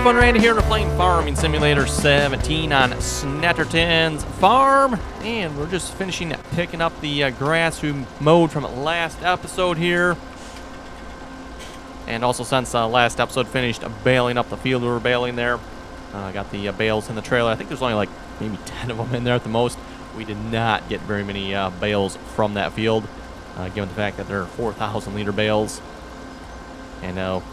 Everyone, Randy here, and we're playing Farming Simulator 17 on Snettertons Farm, and we're just finishing picking up the grass we mowed from last episode here. And also, since last episode finished baling up the field we were baling there, I got the bales in the trailer. I think there's only like maybe 10 of them in there at the most. We did not get very many bales from that field, given the fact that they're 4,000 liter bales. And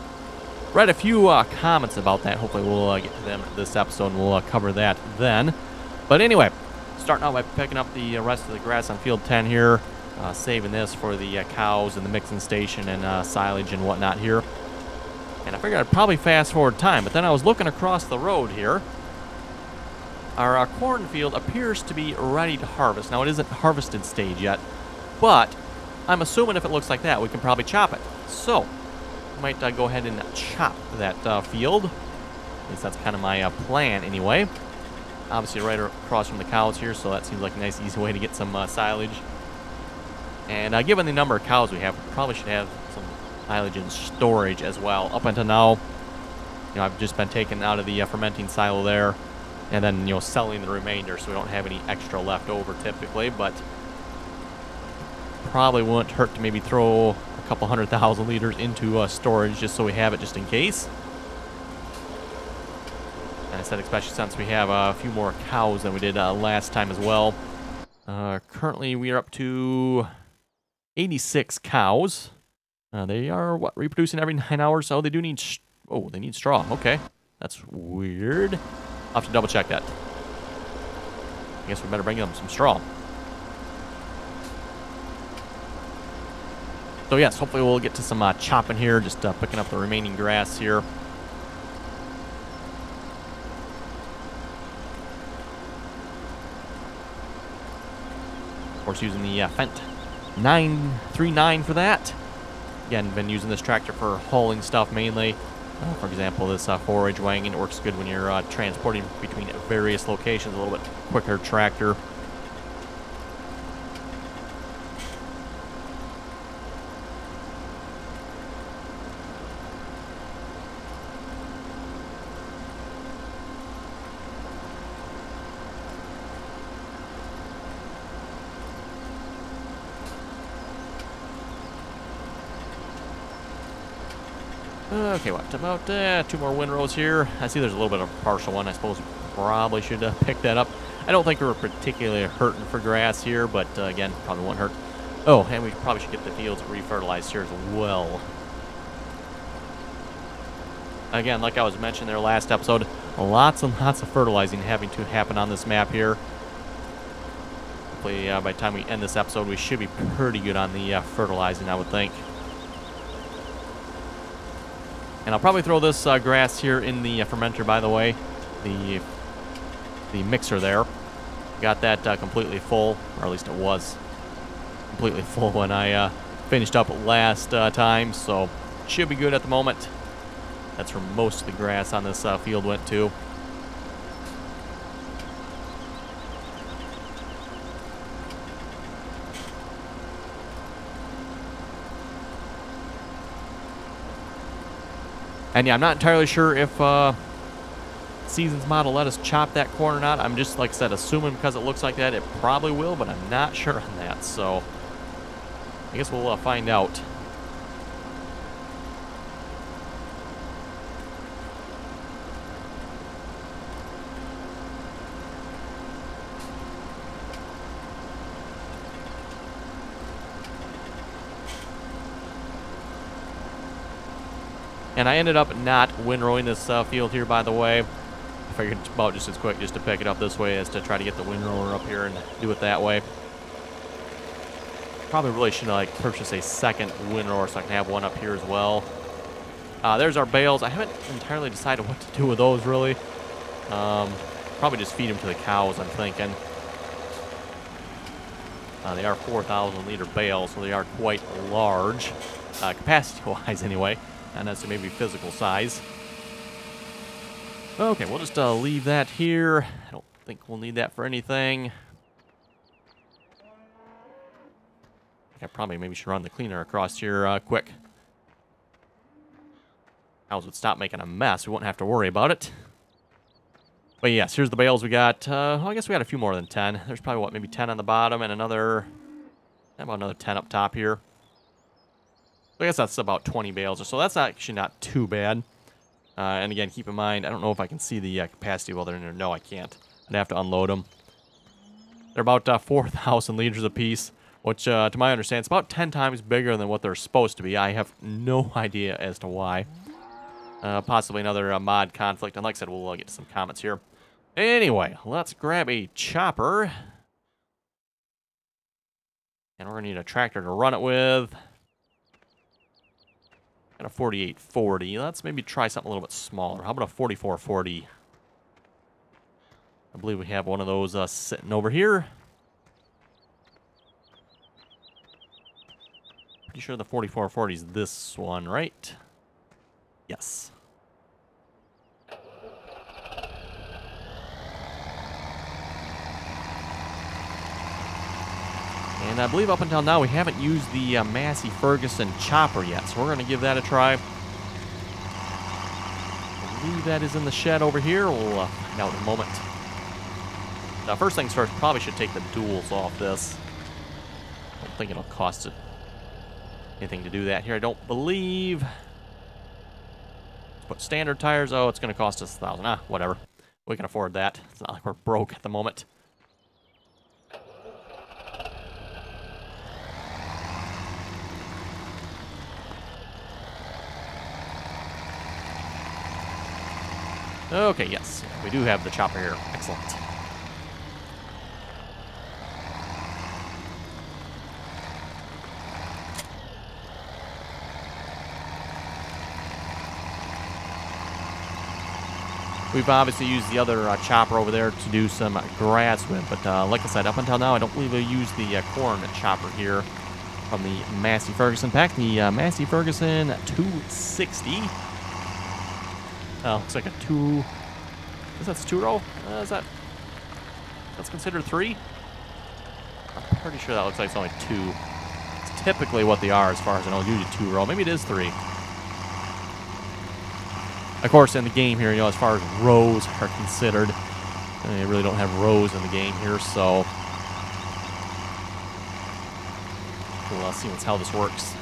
read a few comments about that. Hopefully we'll get to them this episode and we'll cover that then. But anyway, starting out by picking up the rest of the grass on field 10 here, saving this for the cows and the mixing station and silage and whatnot here. And I figured I'd probably fast forward time, but then I was looking across the road here. Our cornfield appears to be ready to harvest. Now, it isn't harvested stage yet, but I'm assuming if it looks like that, we can probably chop it. So might go ahead and chop that field. At least that's kind of my plan anyway. Obviously right across from the cows here, so that seems like a nice easy way to get some silage. And given the number of cows we have, we probably should have some silage in storage as well. Up until now, I've just been taking out of the fermenting silo there, and then selling the remainder, so we don't have any extra left over typically. But probably wouldn't hurt to maybe throw a couple 100,000 liters into storage just so we have it just in case. And I said especially since we have a few more cows than we did last time as well. Currently we are up to 86 cows. They are reproducing every 9 hours. Oh, they do need they need straw. Okay, that's weird. I'll have to double check that. I guess we better bring them some straw. So yes, hopefully we'll get to some chopping here, just picking up the remaining grass here. Of course, using the Fendt 939 for that. Again, been using this tractor for hauling stuff mainly. For example, this forage wagon works good when you're transporting between various locations. A little bit quicker tractor. Okay, what about 2 more windrows here? I see there's a little bit of a partial one. I suppose probably should pick that up. I don't think we're particularly hurting for grass here, but again, probably won't hurt. Oh, and we probably should get the fields refertilized here as well. Again, like I was mentioning there last episode, lots and lots of fertilizing having to happen on this map here. Hopefully by the time we end this episode, we should be pretty good on the fertilizing, I would think. And I'll probably throw this grass here in the fermenter, by the way. The mixer there. Got that completely full, or at least it was completely full when I finished up last time. So should be good at the moment. That's where most of the grass on this field went to. And yeah, I'm not entirely sure if Seasons Mod will let us chop that corn or not. I'm just, like I said, assuming because it looks like that, it probably will, but I'm not sure on that. So I guess we'll find out. And I ended up not windrowing this field here, by the way. I figured it's about just as quick just to pick it up this way as to try to get the windrower up here and do it that way. Probably really should like purchase a second windrower so I can have one up here as well. There's our bales. I haven't entirely decided what to do with those, really. Probably just feed them to the cows, I'm thinking. They are 4,000 liter bales, so they are quite large, capacity-wise anyway. Not necessarily maybe physical size. Okay, we'll just leave that here. I don't think we'll need that for anything. I probably maybe should run the cleaner across here quick. cows would stop making a mess. We wouldn't have to worry about it. But yes, here's the bales we got. I guess we got a few more than 10. There's probably, what, maybe 10 on the bottom and another, about another 10 up top here. So I guess that's about 20 bales or so. That's actually not too bad. And again, keep in mind, I don't know if I can see the capacity while they're in there. No, I can't. I'd have to unload them. They're about 4,000 liters apiece, which, to my understanding, it's about 10 times bigger than what they're supposed to be. I have no idea as to why. Possibly another mod conflict. And like I said, we'll get to some comments here. Anyway, let's grab a chopper. And we're going to need a tractor to run it with. Got a 4840. Let's maybe try something a little bit smaller. How about a 4440? I believe we have one of those sitting over here. Pretty sure the 4440 is this one, right? Yes. And I believe up until now we haven't used the Massey Ferguson chopper yet, so we're going to give that a try. I believe that is in the shed over here. We'll find out in a moment. Now, first things first, probably should take the duals off this. I don't think it'll cost it anything to do that here. I don't believe. Let's put standard tires. Oh, it's going to cost us $1,000. Ah, whatever. We can afford that. It's not like we're broke at the moment. Okay, yes. We do have the chopper here. Excellent. We've obviously used the other chopper over there to do some grass with, but like I said, up until now, I don't believe we used the corn chopper here from the Massey Ferguson pack. The Massey Ferguson 260. Looks like a two. Is that 2-row? That's considered 3? I'm pretty sure that looks like it's only 2. It's typically what they are, as far as I know. Usually 2-row. Maybe it is 3. Of course, in the game here, as far as rows are considered, they really don't have rows in the game here, so we'll see how this works.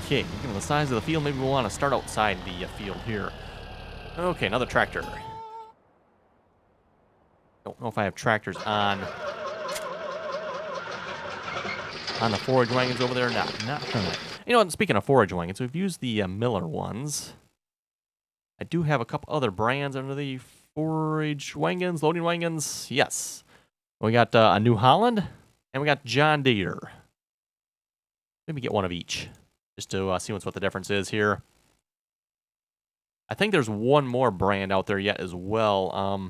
Okay, given the size of the field, maybe we'll want to start outside the field here. Okay, another tractor. Don't know if I have tractors on the forage wagons over there or not. Not currently. You know what, speaking of forage wagons, we've used the Miller ones. I do have a couple other brands under the forage wagons, loading wagons. Yes. We got a New Holland, and we got John Deere. Maybe get one of each, just to see what the difference is here. I think there's one more brand out there yet as well.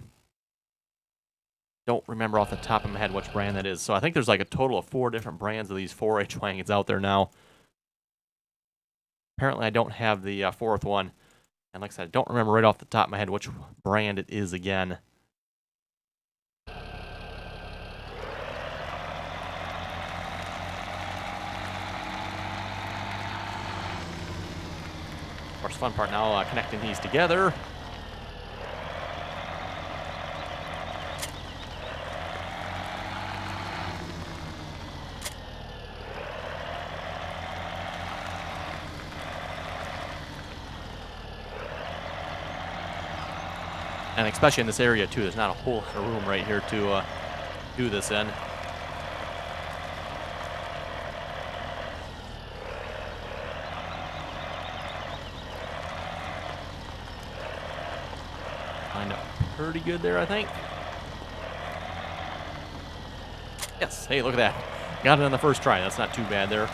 Don't remember off the top of my head which brand that is. So I think there's like a total of 4 different brands of these 4H wagons out there now. Apparently I don't have the 4th one. And like I said, I don't remember right off the top of my head which brand it is again. Of course, fun part now, connecting these together. And especially in this area, too, there's not a whole lot of room right here to do this in. Lined up pretty good there, I think. Yes, hey, look at that. Got it on the first try. That's not too bad there.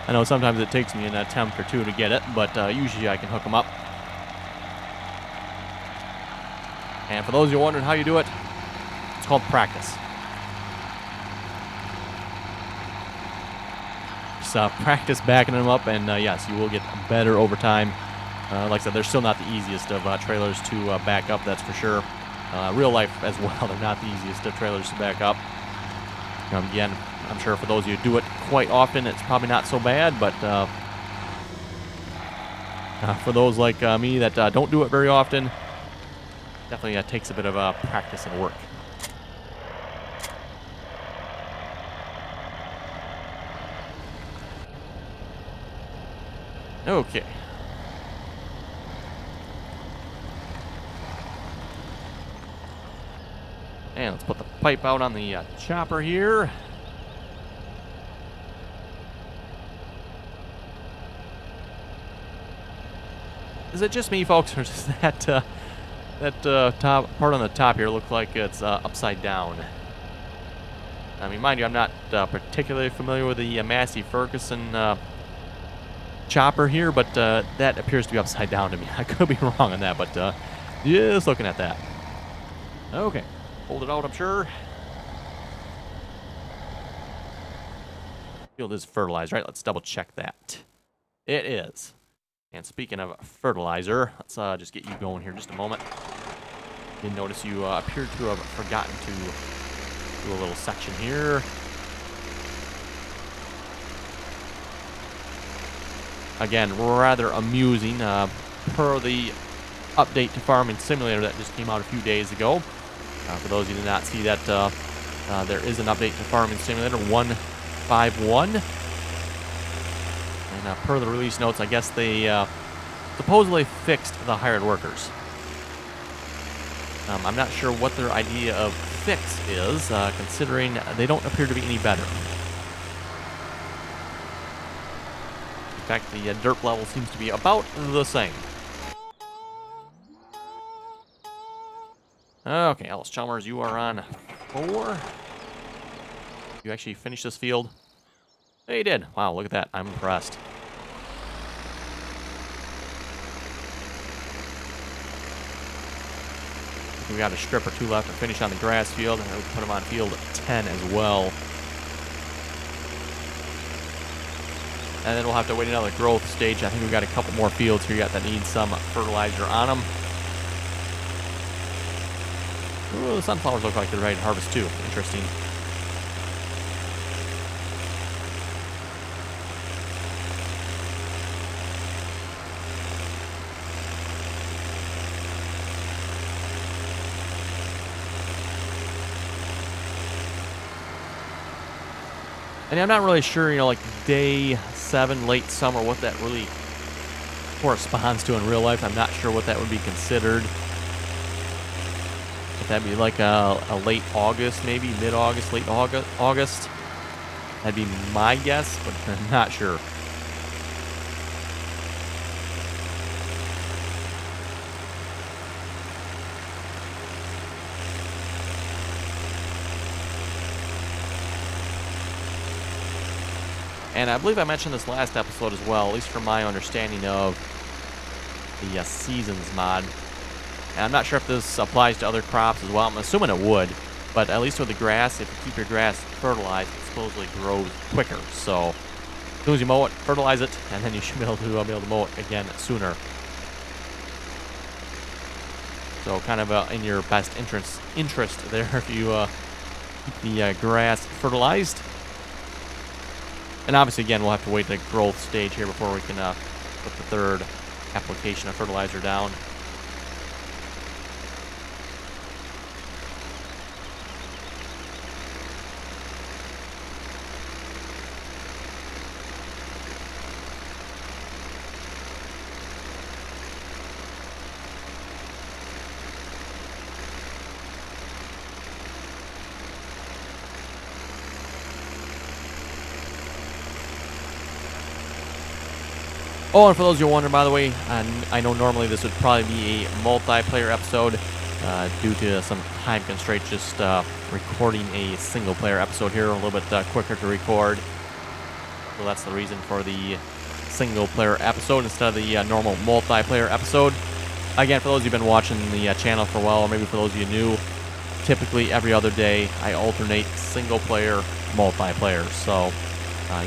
I know sometimes it takes me an attempt or two to get it, but usually I can hook them up. And for those of you wondering how you do it, it's called practice. Just practice backing them up, and yes, you will get better over time. Like I said, they're still not the easiest of trailers to back up, that's for sure. Real life as well, they're not the easiest of trailers to back up. Again, I'm sure for those of you who do it quite often, it's probably not so bad, but for those like me that don't do it very often, definitely takes a bit of practice and work. Okay. And let's put the pipe out on the chopper here. Is it just me, folks, or does that top part on the top here look like it's upside down? I mean, mind you, I'm not particularly familiar with the Massey Ferguson chopper here, but that appears to be upside down to me. I could be wrong on that, but just looking at that. Okay. Hold it out, I'm sure. Field is fertilized, right? Let's double check that. It is. And speaking of fertilizer, let's just get you going here just a moment. Did notice you appeared to have forgotten to do a little section here. Again, rather amusing per the update to Farming Simulator that just came out a few days ago. For those of you who did not see that, there is an update to Farming Simulator 1.51. And per the release notes, I guess they supposedly fixed the hired workers. I'm not sure what their idea of fix is, considering they don't appear to be any better. In fact, the dirt level seems to be about the same. Okay, Alice Chalmers, you are on 4. You actually finished this field? Yeah, you did. Wow, look at that. I'm impressed. We got a strip or two left to finish on the grass field, and we can put them on field 10 as well. And then we'll have to wait another growth stage. I think we've got a couple more fields here yet that need some fertilizer on them. Ooh, the sunflowers look like they're ready to harvest too. Interesting. And I'm not really sure, you know, like day 7, late summer, what that really corresponds to in real life. I'm not sure what that would be considered. If that'd be like a late August, maybe mid-August, late August. That'd be my guess, but I'm not sure. And I believe I mentioned this last episode as well, at least from my understanding of the Seasons mod. And I'm not sure if this applies to other crops as well. I'm assuming it would. But at least with the grass, if you keep your grass fertilized, it supposedly grows quicker. So as soon as you mow it, fertilize it, and then you should be able to mow it again sooner. So kind of in your best interest there if you keep the grass fertilized. And obviously, again, we'll have to wait the growth stage here before we can put the third application of fertilizer down. Oh, and for those who are wondering, by the way, I know normally this would probably be a multiplayer episode due to some time constraints, just recording a single-player episode here, a little bit quicker to record. So that's the reason for the single-player episode instead of the normal multiplayer episode. Again, for those who've been watching the channel for a while, or maybe for those of you new, typically every other day I alternate single-player, multiplayer. So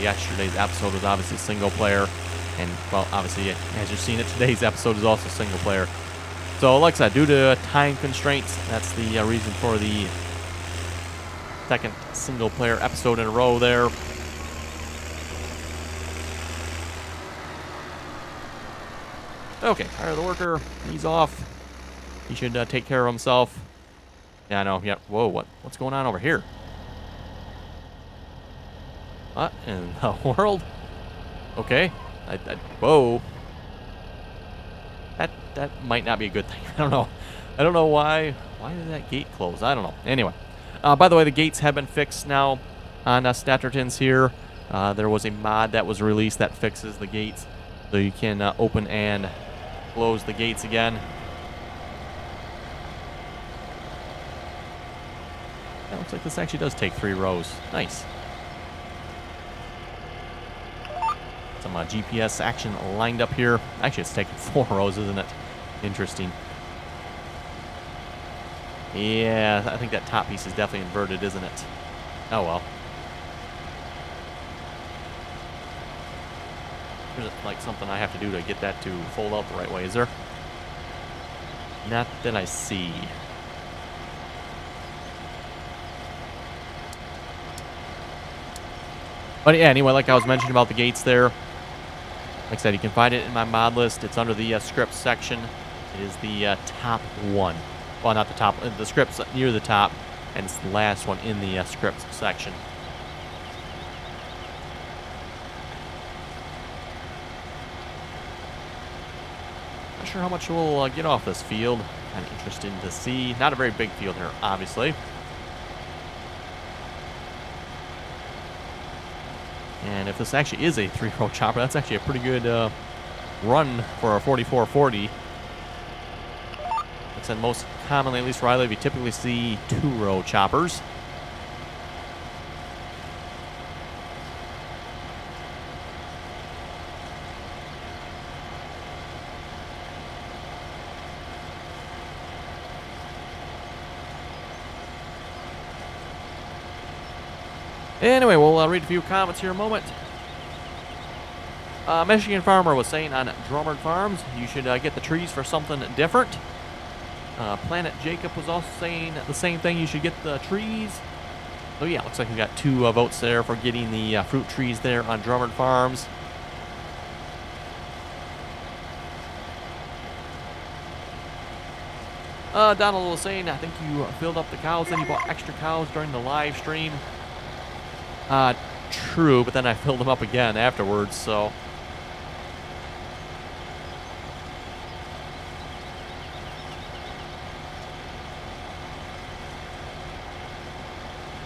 yesterday's episode was obviously single-player. And, well, obviously, as you've seen it, today's episode is also single player. So, like I said, due to time constraints, that's the reason for the second single-player episode in a row there. Okay, fire the worker. He's off. He should take care of himself. Yeah, I know. Yeah. Whoa, what's going on over here? What in the world? Okay. Whoa. That might not be a good thing. I don't know. I don't know why. Why did that gate close? I don't know. Anyway. By the way, the gates have been fixed now on Snettertons here. There was a mod that was released that fixes the gates. So you can open and close the gates again. It looks like this actually does take 3 rows. Nice. Some GPS action lined up here. Actually, it's taking 4 rows, isn't it? Interesting. Yeah, I think that top piece is definitely inverted, isn't it? Oh, well. There's like something I have to do to get that to fold out the right way, is there? Not that I see. But yeah, anyway, like I was mentioning about the gates there, like I said, you can find it in my mod list. It's under the scripts section. It is the top one. Well, not the top. The scripts near the top, and it's the last one in the scripts section. Not sure how much we'll get off this field. Kind of interesting to see. Not a very big field here, obviously. And if this actually is a 3-row chopper, that's actually a pretty good run for a 4440. Like I said, most commonly, at least where I live, you typically see 2-row choppers. Anyway, we'll read a few comments here in a moment. Michigan Farmer was saying on Drummond Farms, you should get the trees for something different. Planet Jacob was also saying the same thing, you should get the trees. So yeah, looks like we got 2 votes there for getting the fruit trees there on Drummond Farms. Donald was saying, I think you filled up the cows, then you bought extra cows during the live stream. True, but then I filled them up again afterwards, so.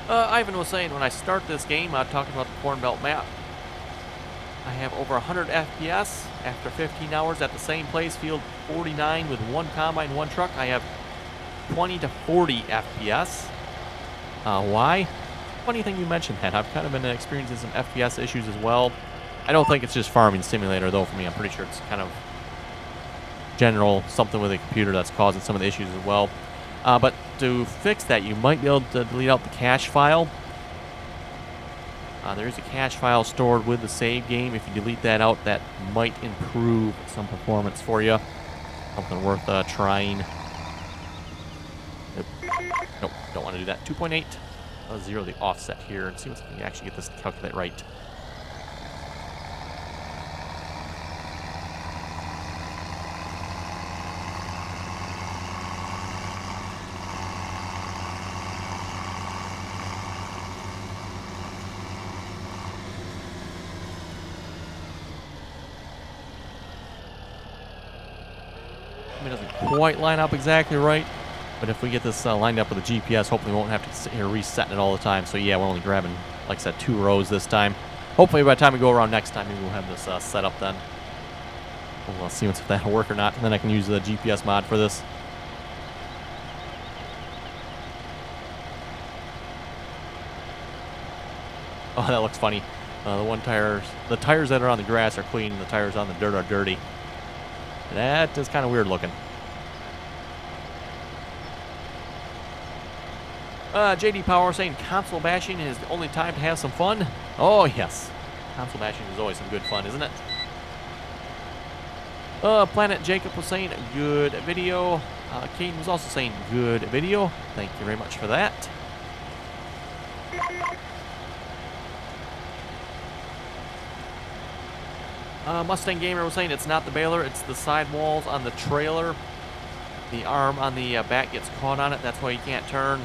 Ivan was saying, when I start this game, talking about the Corn Belt map, I have over 100 FPS. After 15 hours at the same place, field 49 with 1 combine, 1 truck, I have 20 to 40 FPS. Why? Funny thing you mentioned that. I've kind of been experiencing some FPS issues as well. I don't think it's just Farming Simulator, though, for me. I'm pretty sure it's kind of general, something with the computer that's causing some of the issues as well. But to fix that, you might be able to delete out the cache file. There is a cache file stored with the save game. If you delete that out, that might improve some performance for you. Something worth trying. Nope, don't want to do that. 2.8. I'll zero the offset here and see if we can actually get this to calculate right. It doesn't quite line up exactly right, but if we get this lined up with the GPS, hopefully we won't have to sit here resetting it all the time. So yeah, we're only grabbing, like I said, 2 rows this time. Hopefully by the time we go around next time, maybe we'll have this set up then. We'll see if that'll work or not, and then I can use the GPS mod for this. Oh, that looks funny. The tires that are on the grass are clean, and the tires on the dirt are dirty. That is kind of weird looking. JD Power saying console bashing is the only time to have some fun. Oh, yes. Console bashing is always some good fun, isn't it? Planet Jacob was saying good video. Kane was also saying good video. Thank you very much for that. Mustang Gamer was saying it's not the baler, it's the sidewalls on the trailer. The arm on the back gets caught on it, that's why you can't turn.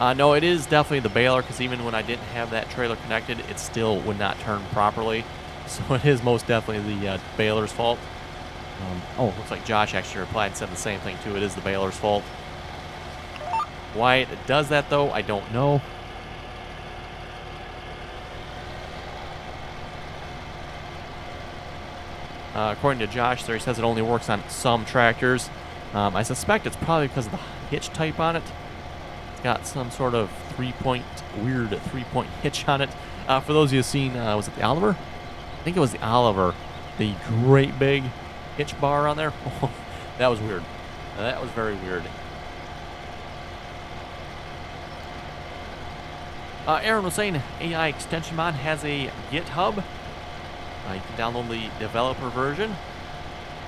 No, it is definitely the baler, because even when I didn't have that trailer connected, it still would not turn properly. So it is most definitely the baler's fault. Looks like Josh actually replied and said the same thing too. It is the baler's fault. Why it does that though, I don't know. According to Josh there, he says it only works on some tractors. I suspect it's probably because of the hitch type on it. It's got some sort of weird three-point hitch on it. For those of you who've seen, was it the Oliver? I think it was the Oliver. The great big hitch bar on there. That was weird. That was very weird. Aaron was saying AI Extension Mod has a GitHub. You can download the developer version.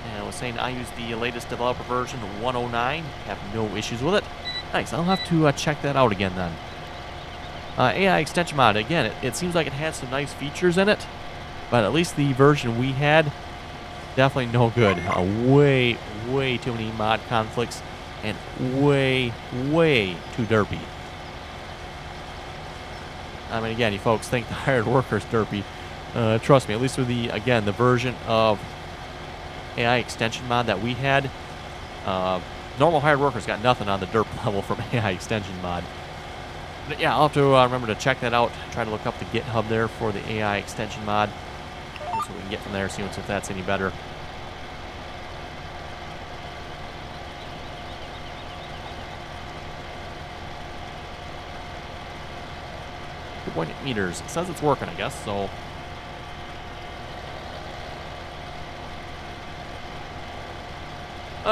And I was saying I use the latest developer version 109. Have no issues with it. Nice. I'll have to check that out again then. AI Extension Mod, again, it seems like it has some nice features in it. But at least the version we had, definitely no good. Way too many mod conflicts. And way too derpy. I mean, again, you folks think the hired worker's derpy. Trust me, at least with the version of AI Extension Mod that we had, normal hired workers got nothing on the derp level from AI Extension Mod. But yeah, I'll have to remember to check that out. Try to look up the GitHub there for the AI Extension Mod. So we can get from there, see if that's any better. Point meters. It says it's working, I guess, so.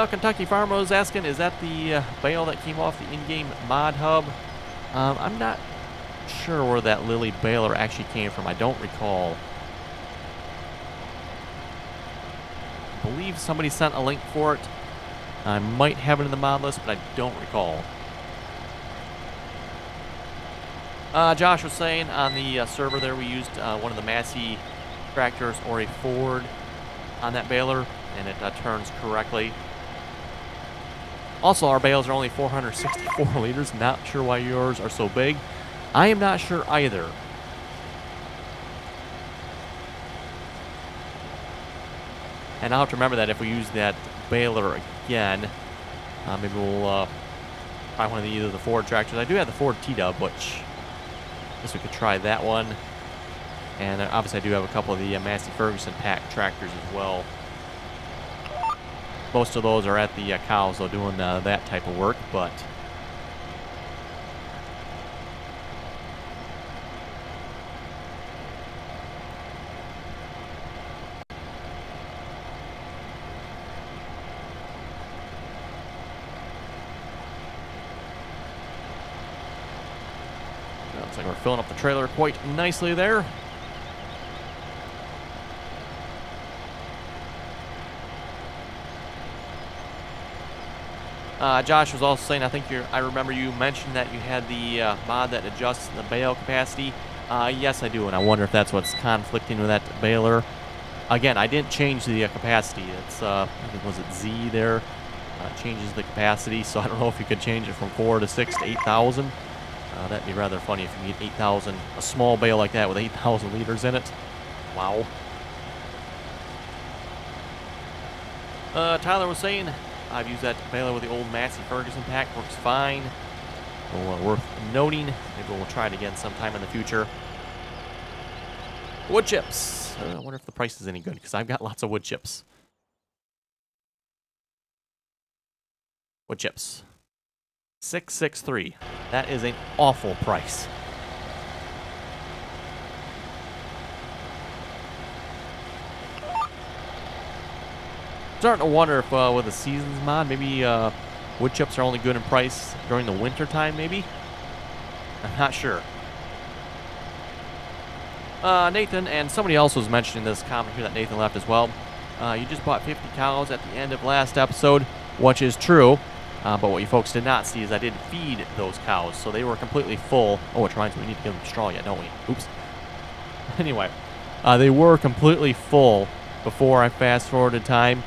Kentucky Farmer was asking, is that the bale that came off the in-game mod hub? I'm not sure where that Lily baler actually came from. I don't recall. I believe somebody sent a link for it. I might have it in the mod list, but I don't recall. Josh was saying on the server there we used one of the Massey tractors or a Ford on that baler, and it turns correctly. Also, our bales are only 464 liters. Not sure why yours are so big. I am not sure either. And I'll have to remember that if we use that baler again, maybe we'll try one of either the Ford tractors. I do have the Ford T-Dub, which I guess we could try that one. And obviously I do have a couple of the Massey Ferguson pack tractors as well. Most of those are at the cows, though, doing that type of work, but looks like we're filling up the trailer quite nicely there. Josh was also saying, I think I remember you mentioned that you had the mod that adjusts the bale capacity. Yes, I do, and I wonder if that's what's conflicting with that baler. Again, I didn't change the capacity. It's, I think, was it Z there? Changes the capacity, so I don't know if you could change it from 4 to 6 to 8,000. That'd be rather funny if you need 8,000, a small bale like that with 8,000 liters in it. Wow. Tyler was saying, I've used that baler with the old Massey Ferguson pack. Works fine. Well, worth noting. Maybe we'll try it again sometime in the future. Wood chips. I wonder if the price is any good, because I've got lots of wood chips. Wood chips. $6.63. That is an awful price. Starting to wonder if with the seasons mod, maybe wood chips are only good in price during the winter time, maybe? I'm not sure. Nathan, and somebody else was mentioning this comment here that Nathan left as well. you just bought 50 cows at the end of last episode, which is true. But what you folks did not see is I did feed those cows, so they were completely full. Oh, which reminds me, we need to give them straw yet, don't we? Oops. Anyway, they were completely full before I fast-forwarded time.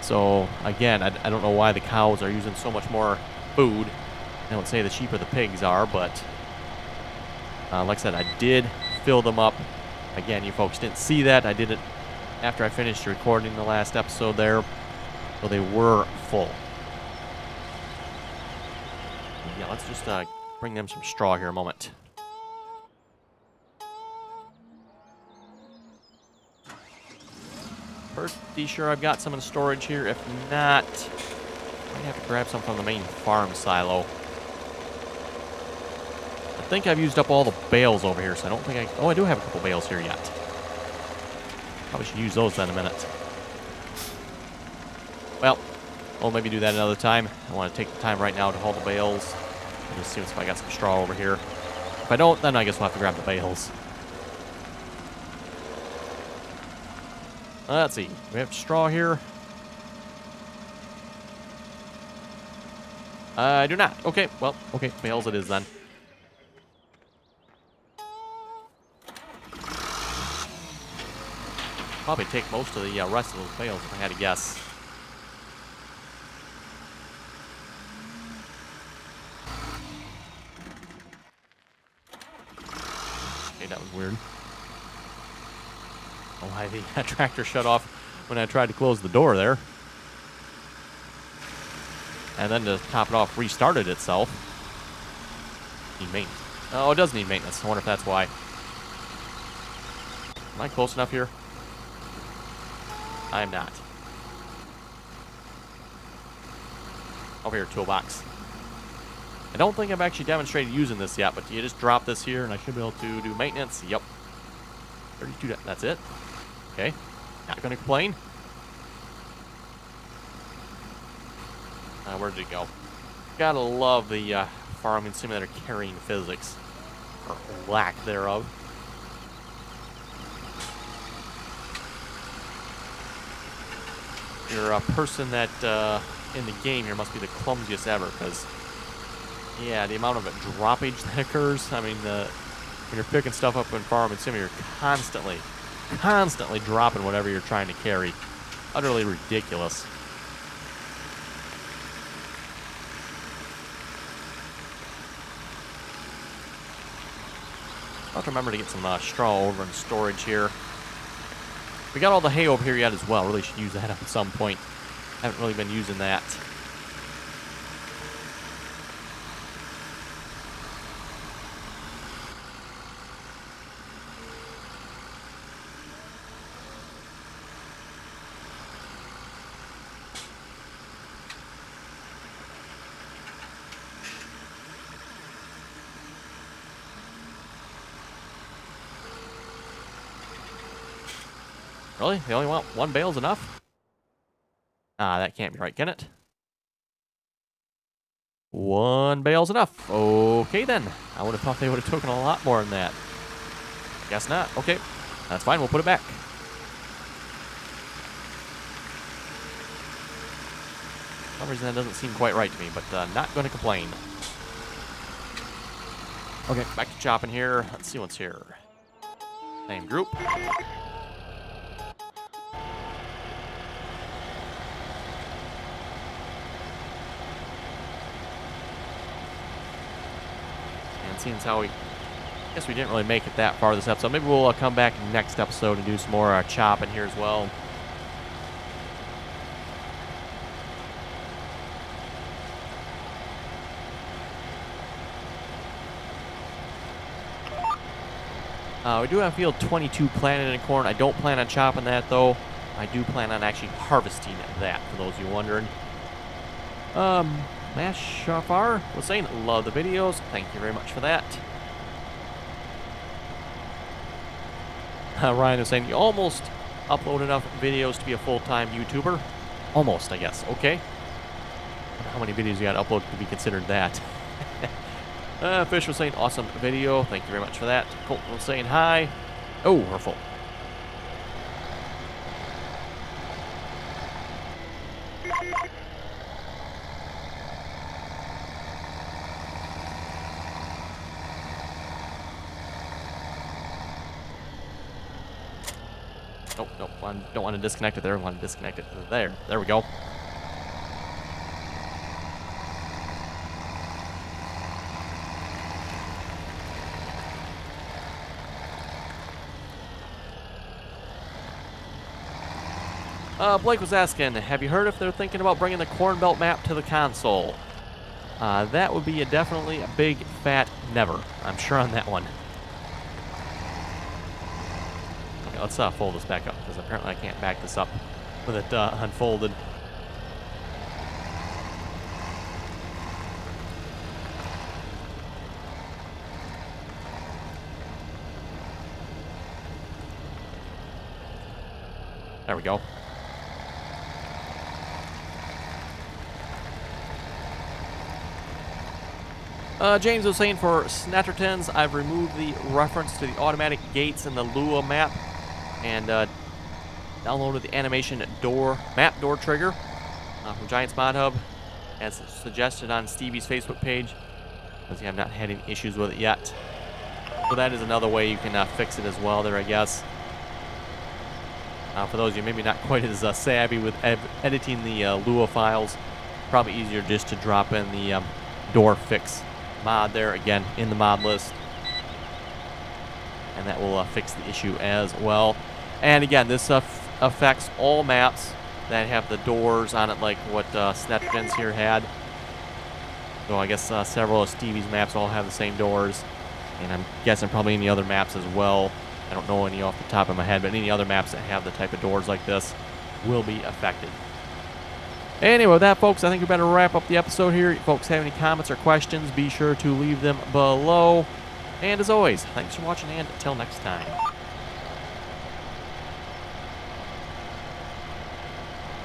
So, again, I don't know why the cows are using so much more food. I don't say the sheep or the pigs are, but like I said, I did fill them up. Again, you folks didn't see that. I did it after I finished recording the last episode there. So they were full. Yeah, let's just bring them some straw here a moment. Pretty sure I've got some in storage here. If not, I might have to grab some from the main farm silo. I think I've used up all the bales over here, so I don't think I... Oh, I do have a couple bales here yet. Probably should use those in a minute. Well, we'll maybe do that another time. I want to take the time right now to haul the bales. And just see if I got some straw over here. If I don't, then I guess we'll have to grab the bales. Let's see. We have straw here. I do not. Okay, well, okay, bales it is then. Probably take most of the rest of those bales if I had to guess. Okay, that was weird. Oh, why the tractor shut off when I tried to close the door there. And then to top it off, restarted itself. Need maintenance. Oh, it does need maintenance. I wonder if that's why. Am I close enough here? I am not. Over here, toolbox. I don't think I've actually demonstrated using this yet, but you just drop this here and I should be able to do maintenance. Yep. 32, that's it. Okay. Not going to complain. Where did it go? Gotta love the farming simulator carrying physics. Or lack thereof. You're a person that in the game here must be the clumsiest ever, because yeah, the amount of droppage that occurs. I mean, when you're picking stuff up in Farm and Sim, you're constantly dropping whatever you're trying to carry. Utterly ridiculous. I'll have to remember to get some straw over in storage here. We got all the hay over here yet as well. Really should use that up at some point. Haven't really been using that. Really? They only want one bale's enough? Ah, that can't be right, can it? One bale's enough. Okay, then. I would have thought they would have taken a lot more than that. Guess not. Okay. That's fine. We'll put it back. For some reason, that doesn't seem quite right to me, but not going to complain. Okay, back to chopping here. Let's see what's here. Same group. Seeing as how I guess we didn't really make it that far this episode. Maybe we'll come back next episode and do some more chopping here as well. We do have field 22 planted in corn. I don't plan on chopping that though. I do plan on actually harvesting that, for those of you wondering. Mash Shafar was saying, love the videos. Thank you very much for that. Ryan was saying, you almost upload enough videos to be a full-time YouTuber. Almost, I guess. Okay. How many videos you got to upload to be considered that? Fish was saying, awesome video. Thank you very much for that. Colton was saying hi. Oh, we're full. Nope, nope. Don't want to disconnect it there. I want to disconnect it there. There we go. Blake was asking, have you heard if they're thinking about bringing the Corn Belt map to the console? That would be definitely a big, fat never. I'm sure on that one. Okay, let's fold this back up, because apparently I can't back this up with it unfolded. There we go. James was saying for Snettertons, I've removed the reference to the automatic gates in the Lua map and downloaded the animation map door trigger from Giants Mod Hub as suggested on Stevie's Facebook page, because I have not had any issues with it yet. So that is another way you can fix it as well there, I guess. For those of you maybe not quite as savvy with editing the Lua files, probably easier just to drop in the door fix mod there, again, in the mod list. And that will fix the issue as well. And again, this affects all maps that have the doors on it, like what Snettertons here had. So I guess several of Stevie's maps all have the same doors. And I'm guessing probably any other maps as well. I don't know any off the top of my head, but any other maps that have the type of doors like this will be affected. Anyway, with that, folks, I think we better wrap up the episode here. If you folks have any comments or questions, be sure to leave them below. And as always, thanks for watching, and until next time.